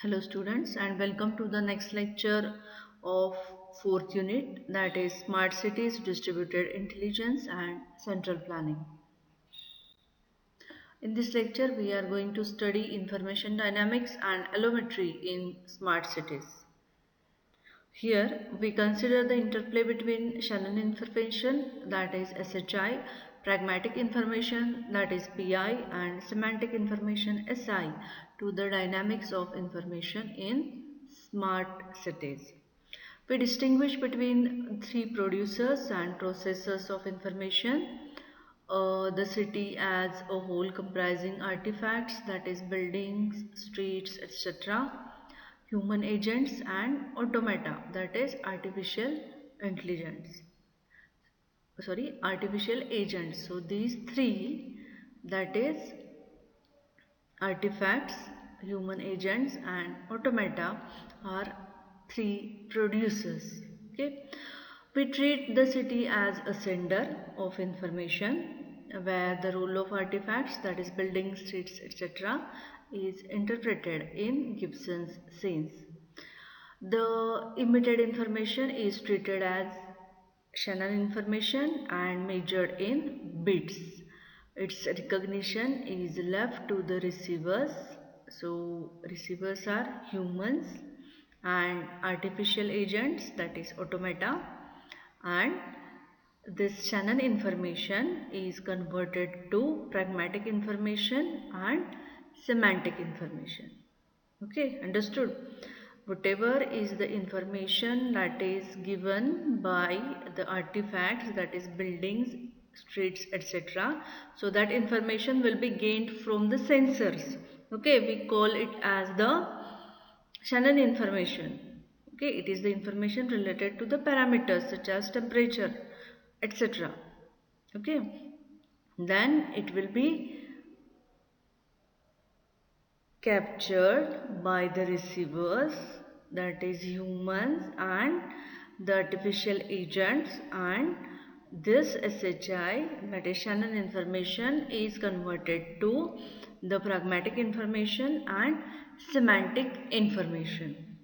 Hello students and welcome to the next lecture of fourth unit, that is Smart Cities, Distributed Intelligence and Central Planning. In this lecture we are going to study information dynamics and allometry in smart cities. Here we consider the interplay between Shannon information, that is SHI, pragmatic information, that is PI, and semantic information SI to the dynamics of information in smart cities. We distinguish between three producers and processors of information. The city as a whole comprising artifacts, that is buildings, streets, etc., human agents and automata, that is artificial agents. So these three, that is artifacts, human agents and automata, are three producers. Okay, we treat the city as a sender of information where the role of artifacts, that is buildings, streets, etc., is interpreted in Gibson's sense. The emitted information is treated as Shannon information and measured in bits. Its recognition is left to the receivers. So receivers are humans and artificial agents, that is automata, and this Shannon information is converted to pragmatic information and semantic information. Okay, understood? Whatever is the information that is given by the artifacts, that is buildings, streets, etc., so that information will be gained from the sensors. Okay, we call it as the Shannon information. Okay, it is the information related to the parameters such as temperature, etc. Okay, then it will be captured by the receivers, that is humans and the artificial agents, and this SHI, that is Shannon information, is converted to the pragmatic information and semantic information.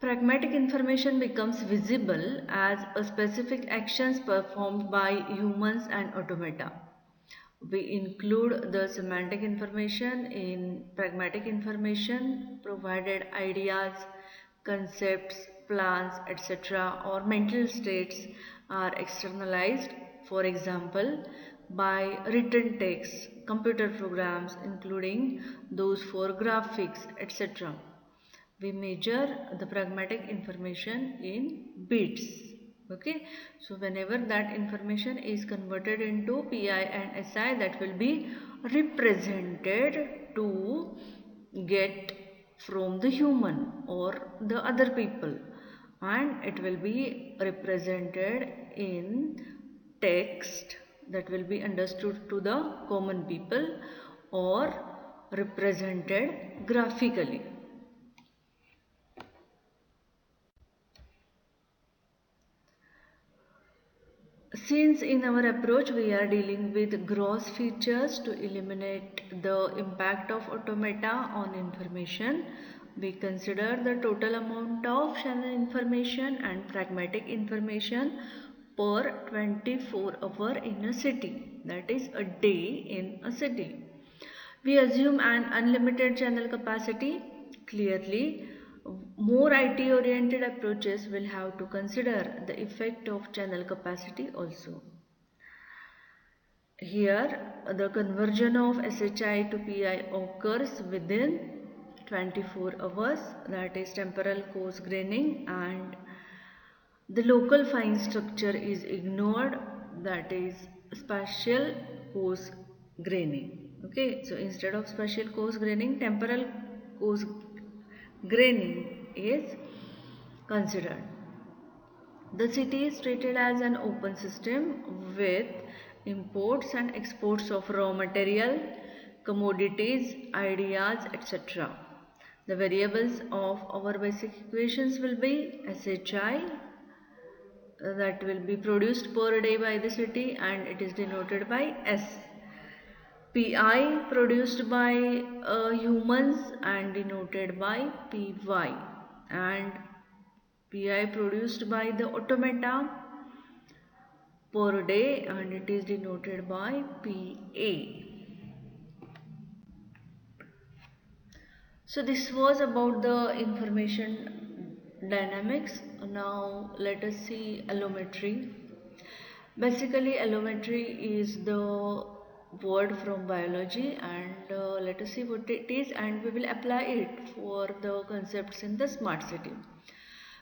Pragmatic information becomes visible as a specific actions performed by humans and automata. We include the semantic information in pragmatic information provided ideas, concepts, plans, etc., or mental states are externalized, for example, by written text, computer programs, including those for graphics, etc. We measure the pragmatic information in bits. Okay, so whenever that information is converted into PI and SI, that will be represented to get from the human or the other people, and it will be represented in text that will be understood to the common people or represented graphically. Since in our approach we are dealing with gross features to eliminate the impact of automata on information, we consider the total amount of Shannon information and pragmatic information per 24 hours in a city, that is a day in a city. We assume an unlimited channel capacity. Clearly, more IT oriented approaches will have to consider the effect of channel capacity also. Here, the conversion of SHI to PI occurs within 24 hours, that is temporal coarse graining, and the local fine structure is ignored, that is spatial coarse graining. Okay, so instead of spatial coarse graining, temporal coarse graining is considered. The city is treated as an open system with imports and exports of raw material, commodities, ideas, etc. The variables of our basic equations will be SHI, that will be produced per day by the city, and it is denoted by S. Pi produced by humans and denoted by Py, and Pi produced by the automata per day and it is denoted by Pa. So this was about the information dynamics. Now let us see allometry. Basically allometry is the word from biology, and let us see what it is and we will apply it for the concepts in the smart city.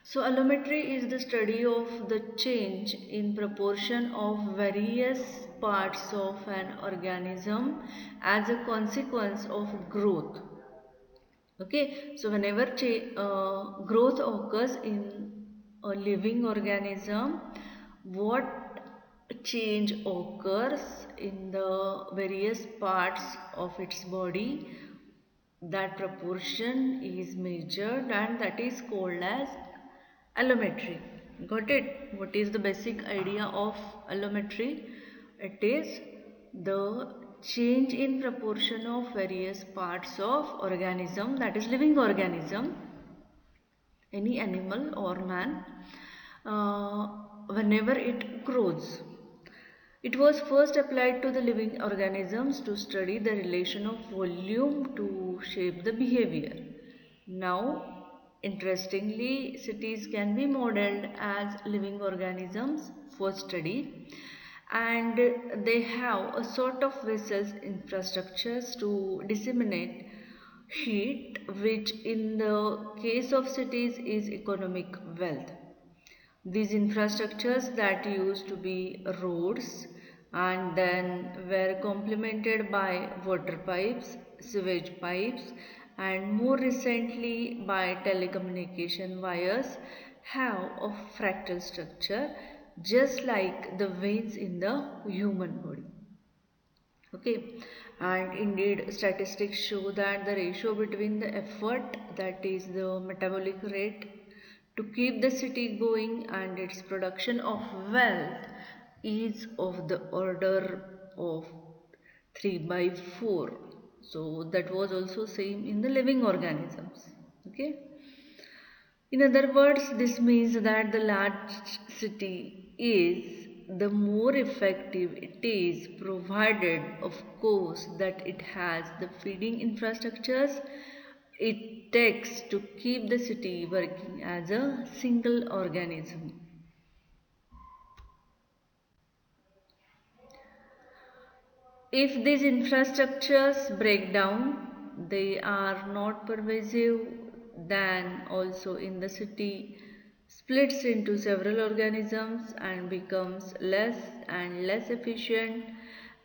So allometry is the study of the change in proportion of various parts of an organism as a consequence of growth. Okay, so whenever growth occurs in a living organism, what change occurs in the various parts of its body, that proportion is measured and that is called as allometry. Got it? What is the basic idea of allometry? It is the change in proportion of various parts of organism, that is living organism, any animal or man, uh, whenever it grows. It was first applied to the living organisms to study the relation of volume to shape the behavior. Now, interestingly, cities can be modeled as living organisms for study, and they have a sort of vessels infrastructures to disseminate heat, which in the case of cities is economic wealth. These infrastructures that used to be roads and then were complemented by water pipes, sewage pipes, and more recently by telecommunication wires have a fractal structure just like the veins in the human body. Okay, and indeed statistics show that the ratio between the effort, that is the metabolic rate, to keep the city going and its production of wealth is of the order of 3 by 4. So that was also same in the living organisms. Okay. In other words, this means that the large city is, the more effective it is, provided, of course, that it has the feeding infrastructures it takes to keep the city working as a single organism. If these infrastructures break down, they are not pervasive, then also in the city splits into several organisms and becomes less and less efficient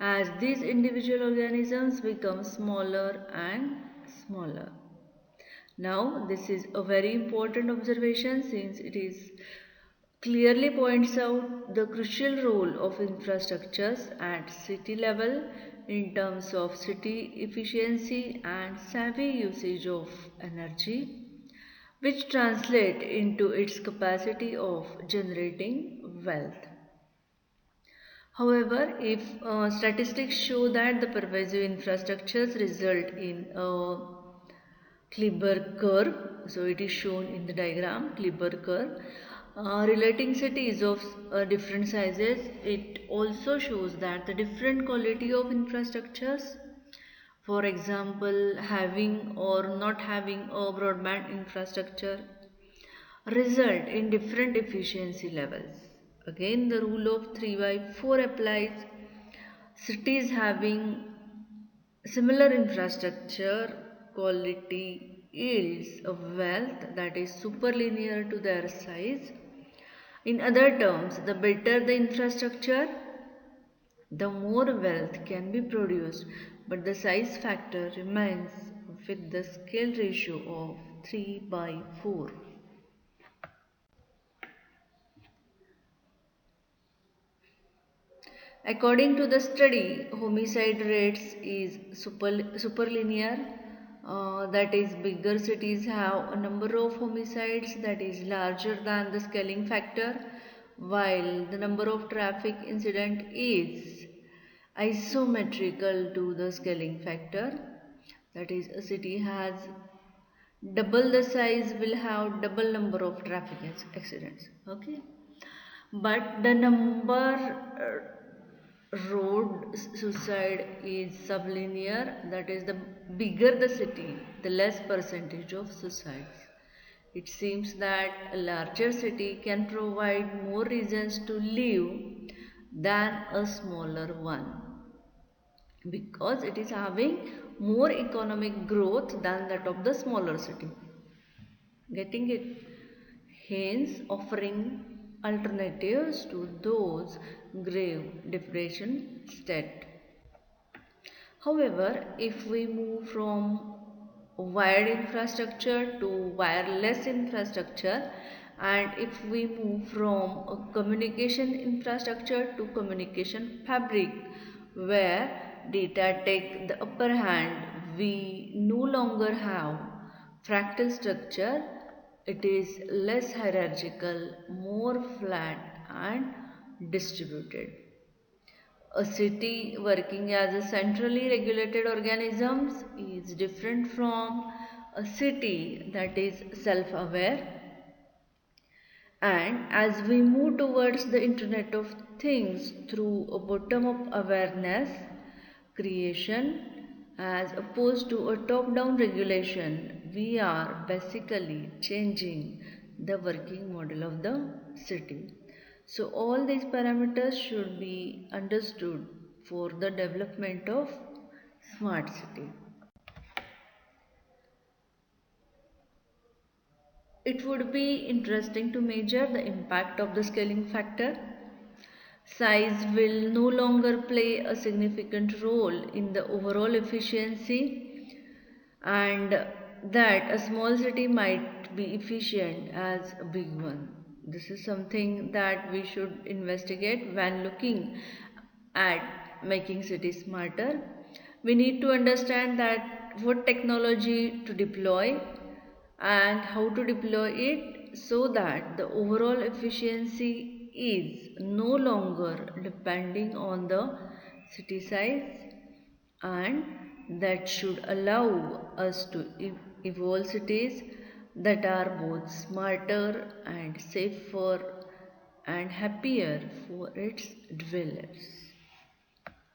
as these individual organisms become smaller and smaller. Now, this is a very important observation since it is clearly points out the crucial role of infrastructures at city level in terms of city efficiency and savvy usage of energy, which translate into its capacity of generating wealth. However, if statistics show that the pervasive infrastructures result in a Kleber curve, so it is shown in the diagram, Kleber curve, relating cities of different sizes. It also shows that the different quality of infrastructures, for example having or not having a broadband infrastructure, result in different efficiency levels. Again the rule of 3 by 4 applies. Cities having similar infrastructure quality yields a wealth that is superlinear to their size. In other terms, the better the infrastructure, the more wealth can be produced, but the size factor remains with the scale ratio of 3 by 4. According to the study, homicide rates is superlinear. That is, bigger cities have a number of homicides that is larger than the scaling factor, while the number of traffic incident is isometrical to the scaling factor. That is, a city has double the size will have double number of traffic accidents. Okay, but the number road suicide is sublinear. That is, the bigger the city, the less percentage of suicides. It seems that a larger city can provide more reasons to live than a smaller one, because it is having more economic growth than that of the smaller city. Getting it? Hence offering alternatives to those grave depression state. However, if we move from wired infrastructure to wireless infrastructure, and if we move from a communication infrastructure to communication fabric where data take the upper hand, we no longer have fractal structure. It is less hierarchical, more flat and distributed. A city working as a centrally regulated organism is different from a city that is self-aware. And as we move towards the Internet of Things through a bottom-up awareness creation as opposed to a top-down regulation, we are basically changing the working model of the city. So all these parameters should be understood for the development of smart city. It would be interesting to measure the impact of the scaling factor. Size will no longer play a significant role in the overall efficiency, and that a small city might be efficient as a big one. This is something that we should investigate when looking at making cities smarter. We need to understand that what technology to deploy and how to deploy it so that the overall efficiency is no longer depending on the city size, and that should allow us to evolve cities that are both smarter and safer and happier for its dwellers.